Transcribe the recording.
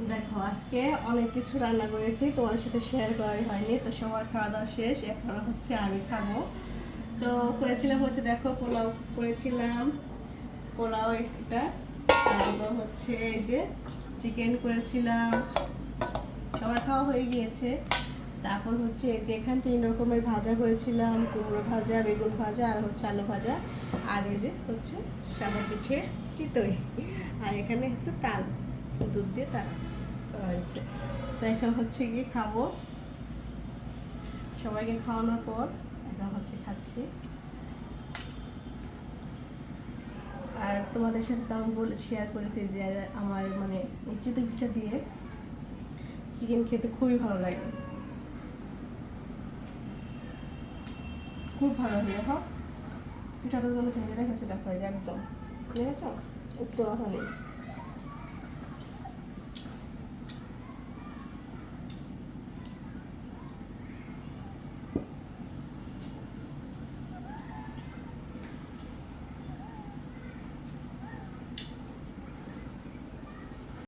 দেখো আজকে অনেক কিছু রান্না করেছি, তোমাদের সাথে শেয়ার করাই হয়নি। তো সবার খাওয়া দাওয়া শেষ, এখন হচ্ছে আমি খাবো। তো করেছিলাম হচ্ছে, দেখো পোলাও করেছিলাম, পোলাও একটা। তারপর হচ্ছে এই যে চিকেন করেছিলাম, সবার খাওয়া হয়ে গিয়েছে। তারপর হচ্ছে এই যে এখানে 3 রকমের ভাজা করেছিলাম, কুমড়ো ভাজা, বেগুন ভাজা আর হচ্ছে আলু ভাজা। আর এই যে হচ্ছে সাদা পিঠে, চিতই। আর এখানে হচ্ছে তাল, দুধ দিয়ে তাল করা হয়েছে। তো এখন হচ্ছে গিয়ে খাবো, সবাইকে খাওয়ানোর পর এখন হচ্ছে খাচ্ছি। আর তোমাদের সাথে তো আমি বলে শেয়ার করেছি যে আমার মানে চিতই পিঠা দিয়ে চিকেন খেতে খুবই ভালো লাগে, খুব ভালো লাগে। দেখো পিঠাটা তোমাকে ভেঙে দেখাচ্ছে, দেখো এই যে একদম, দেখো একটু আসা নেই।